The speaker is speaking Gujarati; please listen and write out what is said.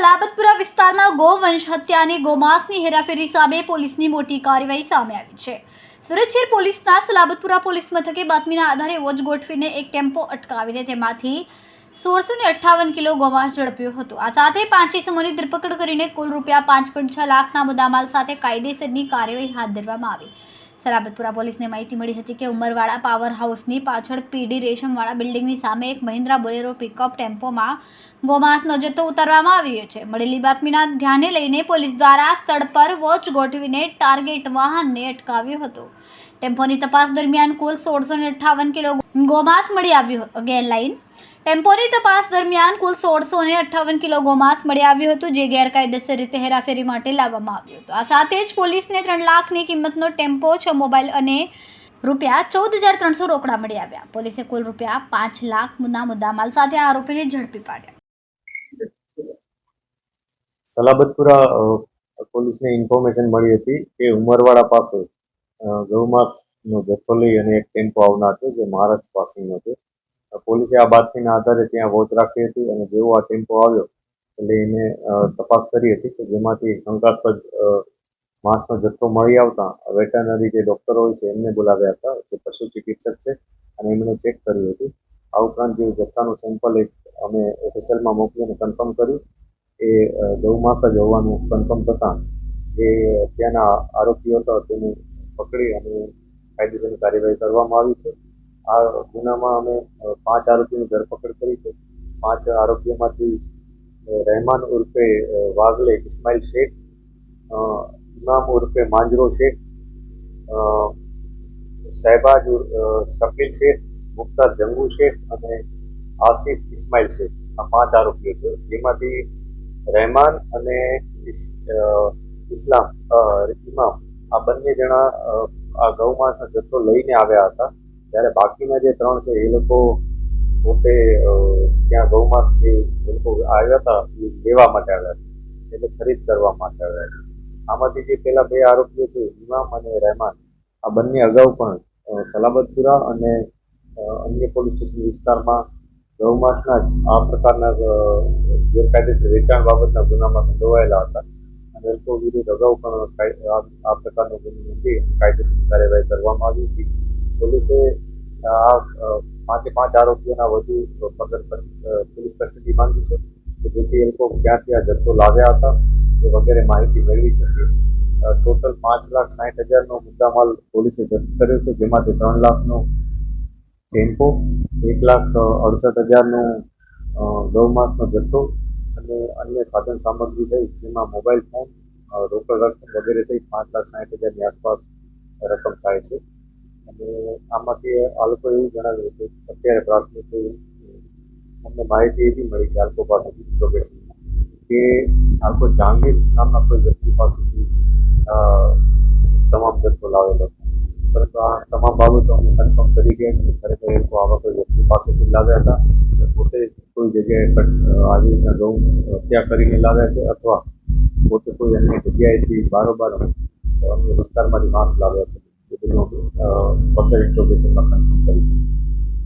સલાબતપુરા વિસ્તારમાં ગોવંશ હત્યાની ગોમાંસની હેરાફેરી સામે પોલીસની મોટી કાર્યવાહી સામે આવી છે। સુરત શહેર પોલીસના સલાબતપુરા પોલીસ મથકે બાતમીના આધારે વોચ ગોઠવીને એક ટેમ્પો અટકાવીને તેમાંથી 1658 કિલો ગોમાંસ ઝડપ્યો હતો। આ સાથે 5 ઇસમોની ધરપકડ કરીને કુલ ₹5.6 લાખના મુદ્દામાલ સાથે કાયદેસરની કાર્યવાહી હાથ ધરવામાં આવી। સલાબતપુરા પોલીસને માહિતી મળી હતી કે ઉમરવાડા પાવર હાઉસની પાછળ પીડી રેશમવાળા બિલ્ડિંગની સામે એક મહિન્દ્રા બોલેરો પિકઅપ ટેમ્પોમાં ગોમાંસનો જથ્થો ઉતારવામાં આવ્યો છે। મળેલી બાતમીના ધ્યાને લઈને પોલીસ દ્વારા સ્થળ પર વોચ ગોઠવીને ટાર્ગેટ વાહનને અટકાવ્યો હતો। ટેમ્પોની તપાસ દરમિયાન કુલ 1658 કિલો ગોમાંસ મળી આવ્યું। ગેરલાઇન ટેમ્પોની તપાસ દરમિયાન કુલ 1658 કિલો ગોમાંસ મળી આવ્યું હતું, જે ગેરકાયદેસર રીતે હેરાફેરી માટે લાવવામાં આવ્યું હતું। આ સાથે જ પોલીસને 3 લાખની કિંમતનો ટેમ્પો, 6 મોબાઈલ અને ₹14,300 રોકડા મળી આવ્યા। પોલીસે કુલ ₹5 લાખના મુદ્દામાલ સાથે આરોપીને ઝડપી પાડ્યા। સલાબતપુરા પોલીસને ઇન્ફોર્મેશન મળી હતી કે ઉમરવાડા પાસે ગૌમાંસનો જથ્થો લઈ અને એક ટેમ્પો આવનાર છે, જે મહારાષ્ટ્ર પાસિંગનો છે। પોલીસે આ બાતમીના આધારે ત્યાં વોચ રાખી હતી અને જેવો આ ટેમ્પો આવ્યો એટલે એને તપાસ કરી હતી કે જેમાંથી શંકાસ્પદ માંસનો જથ્થો મળી આવતા વેટરનરી જે ડૉક્ટર હોય છે એમને બોલાવ્યા હતા, જે પશુ ચિકિત્સક છે, અને એમણે ચેક કર્યું હતું। આ ઉપરાંત જે જથ્થાનું સેમ્પલ અમે એફએસએલમાં મોકલીને કન્ફર્મ કર્યું એ ગૌમાંસ જ હોવાનું કન્ફર્મ થતાં જે ત્યાંના આરોપીઓ હતા તેને પકડી અને કાયદેસરની કાર્યવાહી કરવામાં આવી છે। આ ગુનામાં અમે 5 આરોપીની ધરપકડ કરી છે। 5 આરોપીઓમાંથી રહેમાન ઉર્ફે વાગલે ઇસ્માઇલ શેખ, ઇમામ ઉર્ફે માંજરો શેખ, શહેબાજ શકીલ શેખ, મુખ્તાર જંગુ શેખ અને આસિફ ઇસ્માઇલ શેખ, આ 5 આરોપીઓ છે, જેમાંથી રહેમાન અને ઇમામ આ બંને જણા આ ગૌમાંસનો જથ્થો લઈને આવ્યા હતા, જ્યારે બાકીના જે 3 છે એ લોકો પોતે ત્યાં ગૌમાંસ જે લોકો આવ્યા હતા એ લેવા માટે આવ્યા હતા, એટલે ખરીદ કરવા માટે આવ્યા હતા। આમાંથી જે પેલા 2 આરોપીઓ છે, ઇમામ અને રહેમાન, આ બંને અગાઉ પણ સલાબતપુરા અને અન્ય પોલીસ સ્ટેશન વિસ્તારમાં ગૌમાંસના આ પ્રકારના ગેરકાયદેસર વેચાણ બાબતના ગુનામાં સંડોવાયેલા હતા અને એ લોકો વિરુદ્ધ અગાઉ પણ આ પ્રકારનો ગુનો નોંધી કાયદેસરની કાર્યવાહી કરવામાં આવી હતી। પોલીસે આ 5 આરોપીઓના વધુ પોલીસ કસ્ટડી માંગી છે કે જેથી એ લોકો ક્યાંથી આ જથ્થો લાવ્યા હતા એ વગેરે માહિતી મેળવી શકે। ટોટલ 5,60,000નો મુદ્દામાલ પોલીસે જપ્ત કર્યો છે, જેમાંથી 3 લાખનો ટેમ્પો, 1,68,000નો ગૌમાંસનો જથ્થો અને અન્ય સાધન સામગ્રી થઈ જેમાં મોબાઈલ ફોન, રોકડ રકમ વગેરે થઈ 5,60,000ની આસપાસ રકમ થાય છે। અને આમાંથી આ લોકો એવું જણાવ્યું કે અત્યારે પ્રાથમિક અમને માહિતી એવી મળી છે આલ્કો પાસેથી ઇન્ટ્રોગેશનમાં કે આલ્કો જહાંગીર નામના કોઈ વ્યક્તિ પાસેથી તમામ જથ્થો લાવેલો હતો, પરંતુ આ તમામ બાબતો અમને કન્ફર્મ કરી ગયા કે ખરેખર એ લોકો આવા કોઈ વ્યક્તિ પાસેથી લાવ્યા હતા, પોતે કોઈ જગ્યાએ આવી રીતના ગૌ હત્યા કરીને લાવ્યા છે અથવા પોતે કોઈ અન્ય જગ્યાએથી બારોબાર અન્ય વિસ્તારમાંથી માંસ લાવ્યા છે, એ બધું ફર્ધર ઇન્ટ્રોગેશનમાં કન્ફર્મ કરી શકીએ।